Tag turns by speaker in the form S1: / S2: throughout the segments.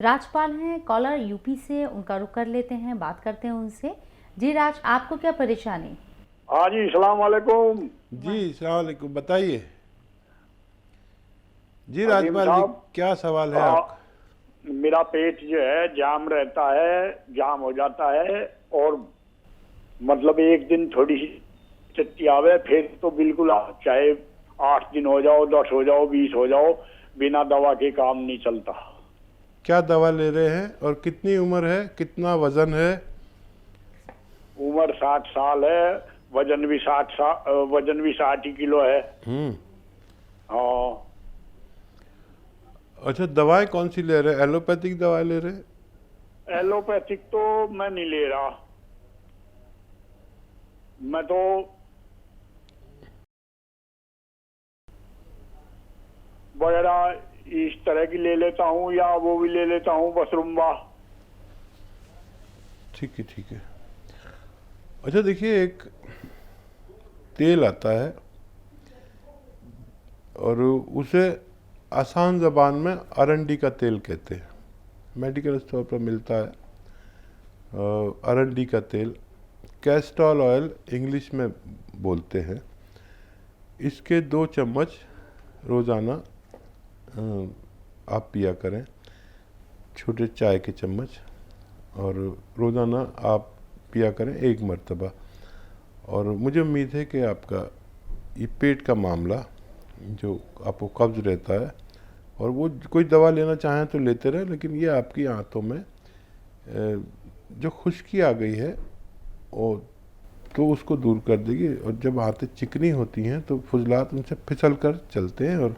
S1: राजपाल हैं collar UP से, उनका रुख कर लेते हैं, बात करते हैं उनसे। जी राज, आपको क्या परेशानी?
S2: हाँ जी, सलाम वालेकुम।
S3: जी सलाम वालेकुम, बताइए। जी
S2: अजीम
S3: राजपाल जी,
S2: साहब,
S3: क्या सवाल है
S2: आ,
S3: आपका?
S2: मेरा पेट जो है जाम रहता है, जाम हो जाता है। और मतलब एक दिन थोड़ी सी चट्टी आवे, फिर तो बिल्कुल चाहे 8 दिन हो जाओ, 10 हो जाओ, 20 हो जाओ, बिना दवा के काम नहीं चलता।
S3: क्या दवा ले रहे हैं और कितनी उम्र है, कितना वजन है?
S2: उम्र 60 साल है, वजन भी 60 ही किलो है। हाँ।
S3: अच्छा, दवाएं कौन सी ले रहे हैं? एलोपैथिक दवाई ले रहे हैं?
S2: एलोपैथिक तो मैं नहीं ले रहा। मैं तो वगैरह इस तरह की ले लेता हूँ, या वो भी ले लेता हूँ बसरुम्बा।
S3: ठीक है, ठीक है। अच्छा देखिए, एक तेल आता है और उसे आसान ज़बान में अरंडी का तेल कहते हैं। मेडिकल स्टोर पर मिलता है। अरंडी का तेल, कैस्टोल ऑयल इंग्लिश में बोलते हैं। इसके 2 चम्मच रोज़ाना आप पिया करें, छोटे चाय के चम्मच। और रोज़ाना आप पिया करें 1 मरतबा। और मुझे उम्मीद है कि आपका ये पेट का मामला, जो आपको कब्ज़ रहता है, और वो कोई दवा लेना चाहें तो लेते रहें, लेकिन ये आपकी आंतों में जो खुश्की आ गई है और तो उसको दूर कर देगी। और जब आंतें चिकनी होती हैं तो फुजलात उनसे फिसल कर चलते हैं और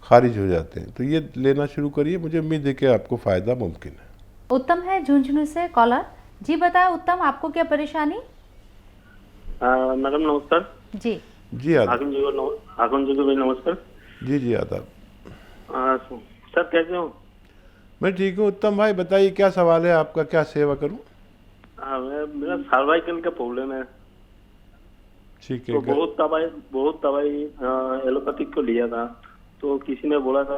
S3: खारिज हो जाते हैं। तो ये लेना शुरू करिए, मुझे उम्मीद है कि आपको फ़ायदा मुमकिन है।
S1: उत्तम है झुंझुनू से कॉलर। जी बताएं उत्तम, आपको क्या परेशानी?
S4: मैडम नमस्कार।
S1: जी
S3: जी आदाब।
S4: हाकिम जी को भी नमस्कार।
S3: जी जी आदाब।
S4: सर कैसे हो?
S3: मैं ठीक हूँ। उत्तम भाई बताइए, क्या सवाल है आपका, क्या सेवा करूँ?
S4: मेरा सर्वाइकल का प्रॉब्लम है।
S3: ठीक है।
S4: तो बहुत दवाई एलोपैथिक को लिया था। तो किसी ने बोला था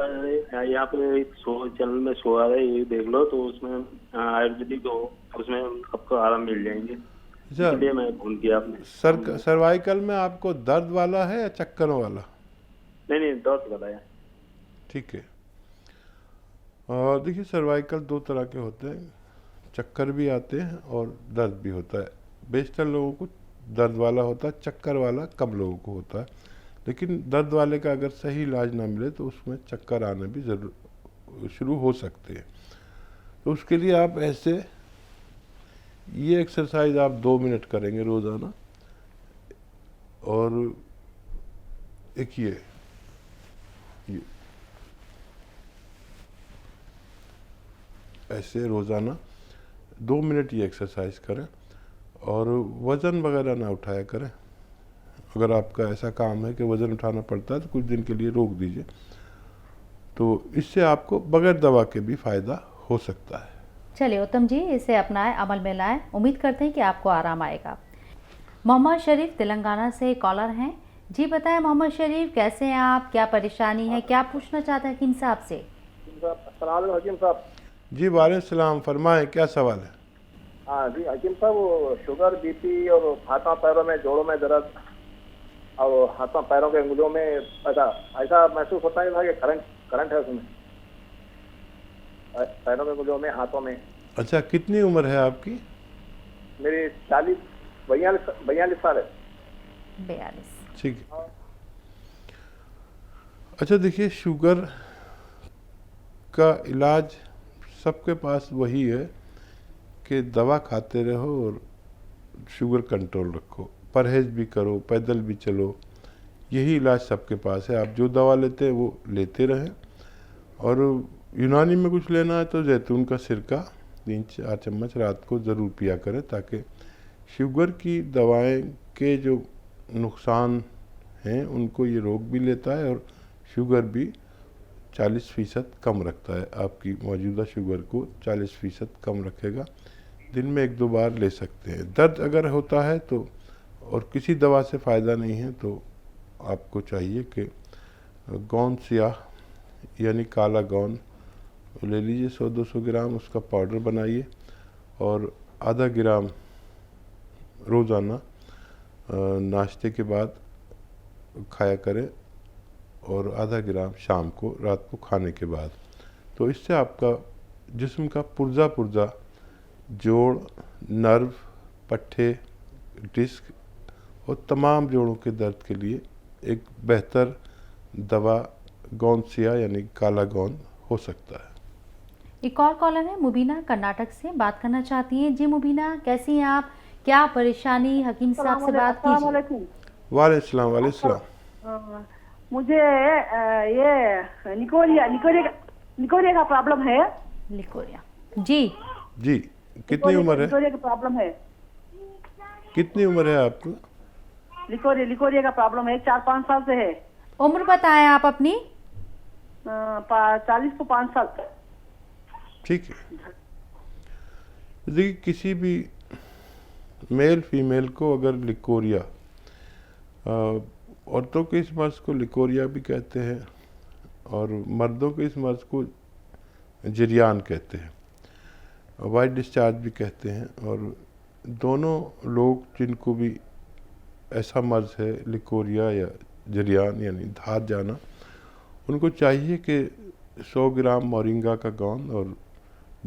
S4: यहाँ पे चैनल में शो आ रहा है, ये देख लो, तो उसमें आयुर्वेदिक हो, उसमें आपको आराम मिल जाएंगे।
S3: अच्छा,
S4: इसलिए मैं फोन किया आपने।
S3: सर्वाइकल में आपको दर्द वाला है या चक्करों वाला?
S4: नहीं, दर्द बताया।
S3: ठीक है। और देखिए, सर्वाइकल 2 तरह के होते हैं, चक्कर भी आते हैं और दर्द भी होता है। बेशतर लोगों को दर्द वाला होता है, चक्कर वाला कम लोगों को होता है। लेकिन दर्द वाले का अगर सही इलाज ना मिले तो उसमें चक्कर आने भी ज़रूर शुरू हो सकते हैं। तो उसके लिए आप ऐसे ये एक्सरसाइज आप 2 मिनट करेंगे रोज़ाना। और एक ये ऐसे रोज़ाना 2 मिनट ये एक्सरसाइज करें। और वज़न वगैरह ना उठाया करें। अगर आपका ऐसा काम है कि वज़न उठाना पड़ता है तो कुछ दिन के लिए रोक दीजिए। तो इससे आपको बगैर दवा के भी फ़ायदा हो सकता है।
S1: चलिए उत्तम जी, इसे अपनाएं, अमल में लाएं। उम्मीद करते हैं कि आपको आराम आएगा। मोहम्मद शरीफ तेलंगाना से कॉलर हैं। जी बताएं मोहम्मद शरीफ, कैसे हैं आप, क्या परेशानी है, क्या पूछना चाहते हैं हकीम साहब से?
S5: हकीम साहब।
S3: जी वालेकुम सलाम, फरमाएं, क्या सवाल है?
S5: हाँ जी हकीम साहब, वो शुगर, बीपी और हाथों पैरों में, जोड़ों में दर्द और हाथों पैरों के अंगुलियों में ऐसा ऐसा महसूस होता है कि करंट करंट है उसमें, पैरों के अंगुलियों में, हाथों में।
S3: अच्छा, कितनी उम्र है आपकी?
S5: मेरी 42 साल है।
S1: 42।
S3: ठीक है। अच्छा देखिए, शुगर का इलाज सबके पास वही है कि दवा खाते रहो और शुगर कंट्रोल रखो, परहेज भी करो, पैदल भी चलो। यही इलाज सबके पास है। आप जो दवा लेते हैं वो लेते रहें। और यूनानी में कुछ लेना है तो जैतून का सिरका 3-4 चम्मच रात को ज़रूर पिया करें, ताकि शुगर की दवाएं के जो नुकसान हैं उनको ये रोक भी लेता है और शुगर भी 40% कम रखता है। आपकी मौजूदा शुगर को 40% कम रखेगा। दिन में 1-2 बार ले सकते हैं। दर्द अगर होता है तो और किसी दवा से फ़ायदा नहीं है तो आपको चाहिए कि गौन स्याह यानी काला गौन ले लीजिए 100-200 ग्राम, उसका पाउडर बनाइए और आधा ग्राम रोज़ाना नाश्ते के बाद खाया करें और आधा ग्राम शाम को, रात को खाने के बाद। तो इससे आपका जिस्म का पुर्जा जोड़, नर्व, पट्टे, डिस्क और तमाम जोड़ों के दर्द के लिए एक बेहतर दवा गोंद सिया यानी काला गोंद हो सकता है।
S1: एक और कॉलर है मुबीना, कर्नाटक से बात करना चाहती हैं। जी मुबीना, कैसी हैं आप? क्या परेशानी? हकीम साहब से बात कीजिए।
S3: वालेकुम।
S6: मुझे ये निकोरिया का प्रॉब्लम है।
S1: लिकोरिया, जी
S3: जी, कितनी उम्र है?
S6: निकोरिया का प्रॉब्लम है।
S3: कितनी उम्र है आपको?
S6: लिकोरिया का प्रॉब्लम है, 4-5 साल से है।
S1: उम्र बताएं आप अपनी।
S6: 40 को 5 साल।
S3: ठीक है। देखिए, किसी भी मेल फीमेल को अगर लिकोरिया, औरतों के इस मर्ज को लिकोरिया भी कहते हैं और मर्दों के इस मर्ज को जरियान कहते हैं, वाइट डिस्चार्ज भी कहते हैं। और दोनों लोग जिनको भी ऐसा मर्ज है, लिकोरिया या जरियान यानी धात जाना, उनको चाहिए कि 100 ग्राम मोरिंगा का गोंद और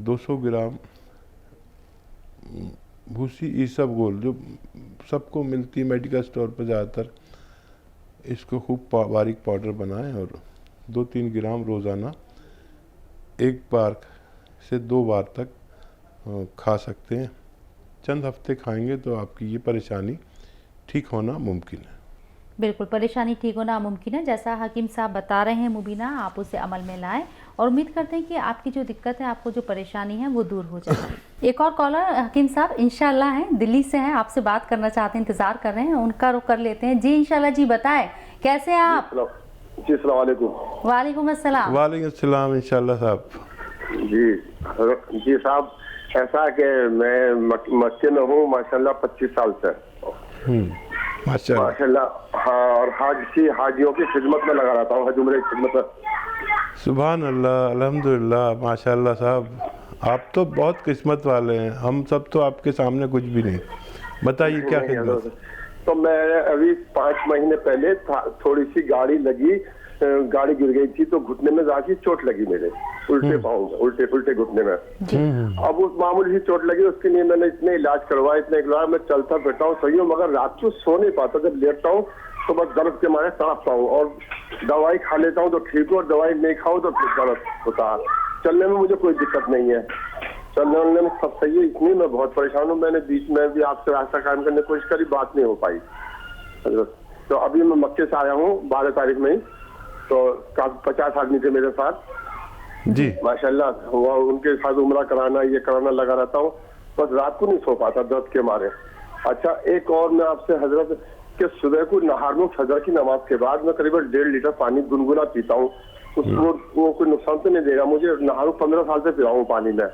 S3: 200 ग्राम भूसी ईसबगोल, जो सबको मिलती है मेडिकल स्टोर पर ज़्यादातर, इसको खूब बारीक पाउडर बनाएं और 2-3 ग्राम रोज़ाना 1 बार से 2 बार तक खा सकते हैं। चंद हफ्ते खाएंगे तो आपकी ये परेशानी ठीक होना मुमकिन है।
S1: बिल्कुल, परेशानी ठीक होना मुमकिन है। जैसा हकीम साहब बता रहे हैं मुबीना, आप उसे अमल में लाएं और उम्मीद करते हैं कि आपकी जो दिक्कत है, आपको जो परेशानी है, वो दूर हो जाए। एक और कॉलर हकीम साहब इंशाल्लाह हैं, दिल्ली से हैं, आपसे बात करना चाहते हैं, इंतजार कर रहे हैं, उनका रुख कर लेते हैं। जी इंशाल्लाह, जी बताएं कैसे हैं आप?
S5: जी अस्सलाम वालेकुम।
S1: वालेकुम अस्सलाम।
S3: वालेकुम अस्सलाम। इंशाल्लाह साहब।
S5: जी साहब, ऐसा कि मैं मक्के में हूँ माशाल्लाह 25 साल से। माशाल्लाह। हाँ, और हाजियों की खिदमत में लगा रहता हूँ, हज उम्रे की खिदमत में।
S3: सुभान अल्लाह, अल्हम्दुलिल्लाह, माशाल्लाह साहब, आप तो बहुत किस्मत वाले हैं। हम सब तो आपके सामने कुछ भी नहीं। बताइए क्या खिदमत?
S5: तो मैं अभी 5 महीने पहले थोड़ी सी गाड़ी गिर गई थी, तो घुटने में जाके चोट लगी मेरे, उल्टे पाँव में, उल्टे घुटने में। अब उस मामूली सी चोट लगी, उसके लिए मैंने इतने इलाज करवाया, मैं चलता फिरता हूँ, सही हूँ, मगर रात को सो नहीं पाता। जब लेटता हूँ तो बस दर्द के मारे तड़पता हूँ और दवाई खा लेता हूँ तो ठीक हो, और दवाई नहीं खाऊं तो फिर दर्द होता है। चलने में मुझे कोई दिक्कत नहीं है, चलने में सब सही है। इतनी मैं बहुत परेशान हूँ। मैंने बीच में भी आपसे रास्ता कायम करने की कोशिश करी, बात नहीं हो पाई। तो अभी मैं मक्के से आया हूँ 12 तारीख में ही, तो 50 आदमी थे मेरे साथ
S3: जी,
S5: माशाल्लाह। हुआ उनके साथ उम्रा कराना, ये कराना लगा रहता हूँ, बस रात को नहीं सो पाता दर्द के मारे। अच्छा, एक और मैं आपसे हजरत कि सुबह को नहार में फजर की नमाज के बाद मैं करीबन 1.5 लीटर पानी गुनगुना पीता हूँ। वो कोई नुकसान तो नहीं देगा मुझे? नहारू 15 साल से पी रहा हूँ पानी में।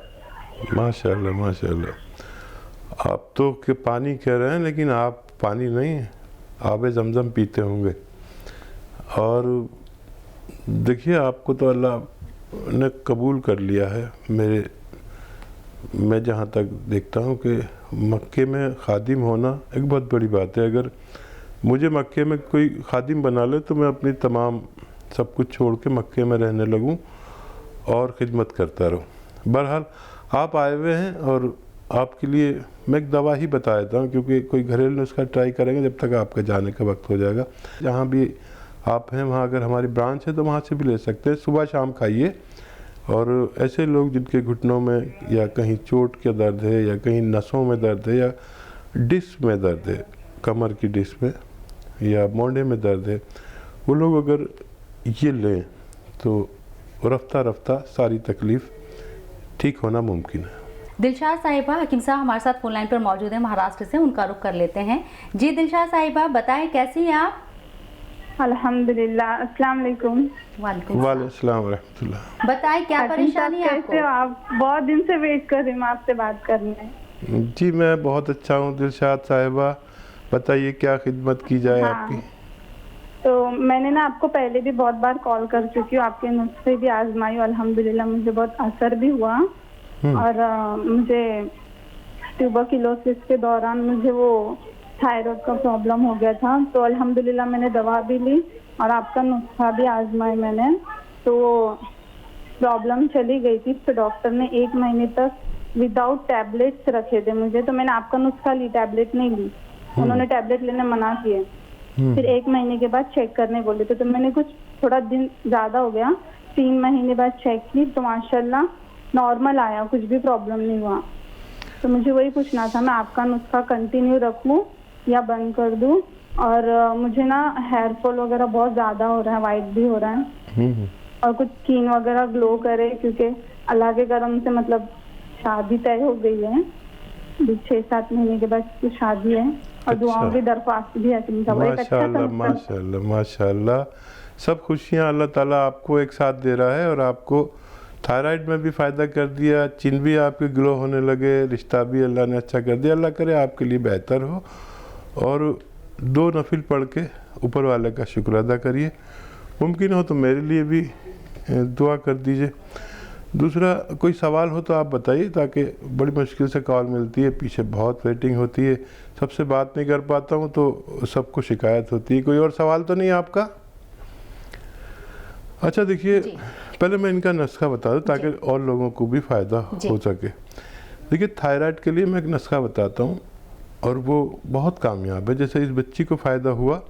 S3: माशाल्लाह माशाल्लाह। आप तो के पानी कह रहे हैं, लेकिन आप पानी नहीं, आबे ज़मज़म पीते होंगे। और देखिए, आपको तो अल्लाह ने कबूल कर लिया है। मैं जहाँ तक देखता हूँ कि मक्के में खादिम होना एक बहुत बड़ी बात है। अगर मुझे मक्के में कोई खादिम बना ले तो मैं अपनी तमाम सब कुछ छोड़ के मक्के में रहने लगूं और ख़िदमत करता रहूं। बहरहाल आप आए हुए हैं और आपके लिए मैं एक दवा ही बता देता हूँ, क्योंकि कोई घरेलू नुस्खा ट्राई करेंगे जब तक आपका जाने का वक्त हो जाएगा। जहाँ भी आप हैं वहाँ अगर हमारी ब्रांच है तो वहाँ से भी ले सकते हैं। सुबह शाम खाइए। और ऐसे लोग जिनके घुटनों में या कहीं चोट का दर्द है, या कहीं नसों में दर्द है, या डिस्क में दर्द है, कमर की डिस्क में या मोंढे में दर्द है, वो लोग अगर ये लें तो रफ्ता रफ्ता सारी तकलीफ़ ठीक होना मुमकिन है।
S1: दिलशाद साहिबा, हकीम साहब हमारे साथ फोन लाइन पर मौजूद हैं महाराष्ट्र से, उनका रुख कर लेते हैं। जी दिलशाद साहिबा, बताएं कैसी हैं आप?
S7: अल्हम्दुलिल्लाह। अस्सलाम वालेकुम।
S1: वालेकुम
S3: अस्सलाम व रहमतुल्लाह।
S1: बताएं क्या परेशानी है आपको?
S7: कैसे हो आप? बहुत दिन से वेट कर रही हूँ आपसे बात करने।
S3: जी मैं बहुत अच्छा हूँ दिलशाद साहिबा, बताइए क्या खिदमत की जाए आपकी?
S7: तो मैंने ना आपको पहले भी बहुत बार कॉल कर चुकी हूँ, आपके नुस्खे भी आजमाई, अल्हम्दुलिल्लाह मुझे बहुत असर भी हुआ। और मुझे ट्यूबरक्लोसिस के दौरान मुझे वो थायराइड का प्रॉब्लम हो गया था, तो अल्हम्दुलिल्लाह मैंने दवा भी ली और आपका नुस्खा भी आजमाई मैंने, तो प्रॉब्लम चली गई थी। तो डॉक्टर ने 1 महीने तक विदाउट टैबलेट्स रखे थे मुझे, तो मैंने आपका नुस्खा ली, टैबलेट नहीं ली, उन्होंने टैबलेट लेने मना किए। फिर 1 महीने के बाद चेक करने बोले थे, तो मैंने कुछ थोड़ा दिन ज़्यादा हो गया, 3 महीने बाद चेक की तो माशाल्लाह नॉर्मल आया, कुछ भी प्रॉब्लम नहीं हुआ। तो मुझे वही पूछना था, मैं आपका नुस्खा कंटिन्यू रखूं या बंद कर दूं? और मुझे ना हेयर फॉल वगैरह बहुत ज़्यादा हो रहा है, वाइट भी हो रहा है, और कुछ स्किन वगैरह ग्लो करे, क्योंकि अल्लाह के करम से मतलब शादी तय हो गई है, 6-7 महीने के बाद कुछ शादी है, और दुआओं की दरख्वास्त भी है।
S3: माशाल्लाह माशाल्लाह माशाल्लाह, सब खुशियाँ अल्लाह ताला आपको एक साथ दे रहा है, और आपको थायराइड में भी फ़ायदा कर दिया, चिन भी आपके ग्लो होने लगे, रिश्ता भी अल्लाह ने अच्छा कर दिया। अल्लाह करे आपके लिए बेहतर हो, और 2 नफिल पढ़ के ऊपर वाले का शुक्र अदा करिए। मुमकिन हो तो मेरे लिए भी दुआ कर दीजिए। दूसरा कोई सवाल हो तो आप बताइए, ताकि बड़ी मुश्किल से कॉल मिलती है, पीछे बहुत वेटिंग होती है, सबसे बात नहीं कर पाता हूँ तो सबको शिकायत होती है। कोई और सवाल तो नहीं आपका? अच्छा देखिए, पहले मैं इनका नुस्खा बता दूँ ताकि और लोगों को भी फ़ायदा हो सके। देखिए, थायराइड के लिए मैं एक नुस्खा बताता हूँ, और वो बहुत कामयाब है। जैसे इस बच्ची को फ़ायदा हुआ,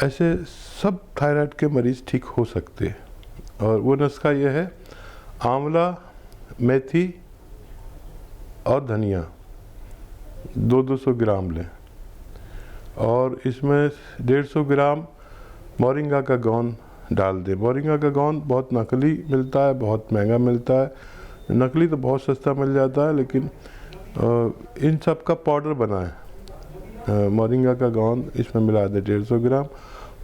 S3: ऐसे सब थायराइड के मरीज़ ठीक हो सकते हैं। और वो नुस्खा ये है, आंवला, मेथी और धनिया 200 ग्राम लें, और इसमें 150 ग्राम मोरिंगा का गोंद डाल दें। मोरिंगा का गोंद बहुत नकली मिलता है, बहुत महंगा मिलता है, नकली तो बहुत सस्ता मिल जाता है, लेकिन इन सब का पाउडर बनाएं। मोरिंगा का गोंद इसमें मिला दें 150 ग्राम,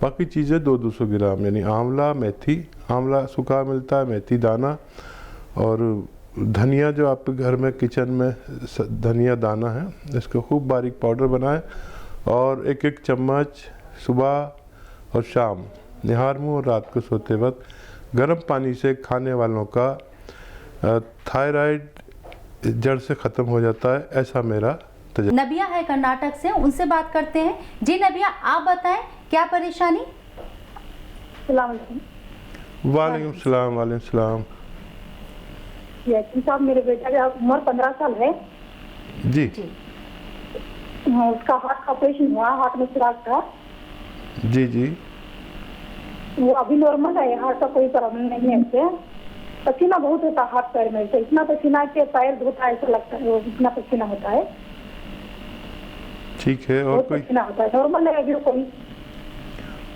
S3: बाकी चीज़ें 200 ग्राम, यानी आंवला, मेथी, आंवला सूखा मिलता है, मेथी दाना, और धनिया जो आपके घर में किचन में धनिया दाना है, इसको खूब बारीक पाउडर बनाएं, और 1-1 चम्मच सुबह और शाम, निहार मुँह और रात को सोते वक्त गर्म पानी से खाने वालों का थायराइड जड़ से ख़त्म हो जाता है, ऐसा मेरा तजुर्बा।
S1: नबिया है कर्नाटक से, उनसे बात करते हैं। जी नबिया, आप बताएं क्या परेशानी?
S3: वालेकुम सलाम। वालेकुम सलाम
S6: साहब, मेरे बेटा की उम्र 15 साल है
S3: जी।
S6: उसका हार्ट का ऑपरेशन हुआ, हार्ट में चिराग था
S3: जी जी।
S6: वो अभी नॉर्मल है, हार्ट का कोई प्रॉब्लम नहीं है। इससे पसीना बहुत होता है हाथ पैर में, से इतना पसीना के पैर धोता है, ऐसा लगता है वो इतना पसीना होता है।
S3: ठीक है, और कोई
S6: पसीना होता है, नॉर्मल है अभी कोई।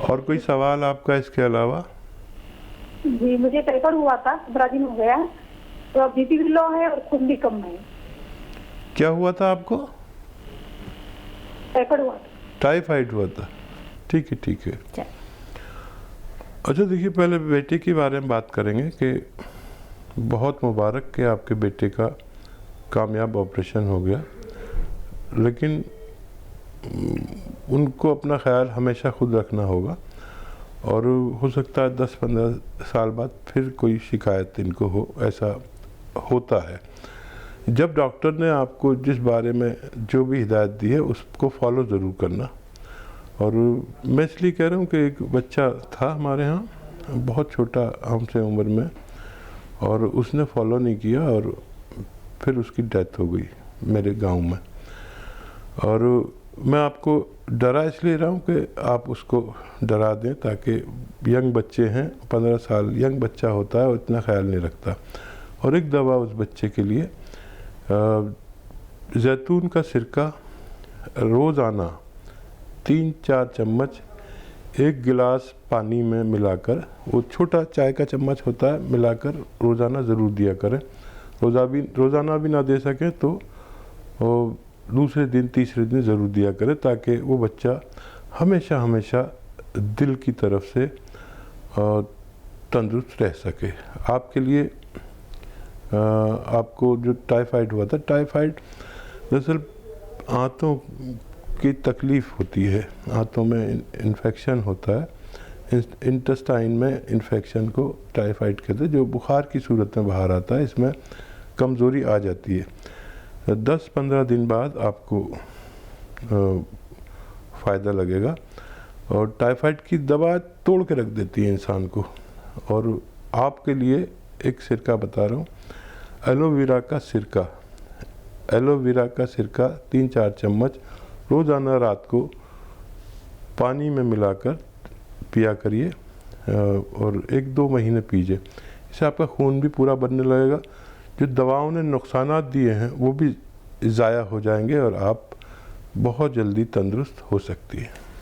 S3: और कोई सवाल आपका इसके अलावा?
S6: जी, मुझे टाइफाइड हुआ था, 15 दिन हो गया, तो अब बीपी भी लो है और खून भी कम है।
S3: क्या हुआ था आपको?
S6: टाइफाइड हुआ था।
S3: टाइफाइड हुआ था, ठीक है ठीक है। अच्छा देखिए, पहले बेटे के बारे में बात करेंगे कि बहुत मुबारक कि आपके बेटे का कामयाब ऑपरेशन हो गया, लेकिन उनको अपना ख्याल हमेशा खुद रखना होगा, और हो सकता है 10-15 साल बाद फिर कोई शिकायत इनको हो, ऐसा होता है। जब डॉक्टर ने आपको जिस बारे में जो भी हिदायत दी है उसको फॉलो ज़रूर करना। और मैं इसलिए कह रहा हूँ कि एक बच्चा था हमारे यहाँ, बहुत छोटा हमसे उम्र में, और उसने फॉलो नहीं किया और फिर उसकी डेथ हो गई मेरे गांव में। और मैं आपको डरा इसलिए रहा हूँ कि आप उसको डरा दें, ताकि यंग बच्चे हैं, 15 साल यंग बच्चा होता है, वो इतना ख्याल नहीं रखता। और एक दवा उस बच्चे के लिए, जैतून का सिरका रोज़ाना 3-4 चम्मच 1 गिलास पानी में मिलाकर, वो छोटा चाय का चम्मच होता है, मिलाकर रोज़ाना ज़रूर दिया करें। रोज़ाना भी ना दे सकें तो दूसरे दिन तीसरे दिन ज़रूर दिया करें, ताकि वो बच्चा हमेशा हमेशा दिल की तरफ से तंदुरुस्त रह सके। आपके लिए आपको जो टाइफाइड हुआ था, टाइफाइड दरअसल आंतों की तकलीफ़ होती है, आंतों में इन्फेक्शन होता है, इंटेस्टाइन में इन्फेक्शन को टाइफाइड कहते हैं, जो बुखार की सूरत में बाहर आता है। इसमें कमज़ोरी आ जाती है। 10-15 दिन बाद आपको फ़ायदा लगेगा। और टाइफाइड की दवा तोड़ के रख देती है इंसान को। और आपके लिए एक सिरका बता रहा हूँ, एलोवेरा का सिरका। एलोवेरा का सिरका 3-4 चम्मच रोज़ाना रात को पानी में मिलाकर पिया करिए और 1-2 महीने पीजिए। इससे आपका खून भी पूरा बनने लगेगा। जो दवाओं ने नुकसानात दिए हैं वो भी ज़ाया हो जाएंगे और आप बहुत जल्दी तंदुरुस्त हो सकती है।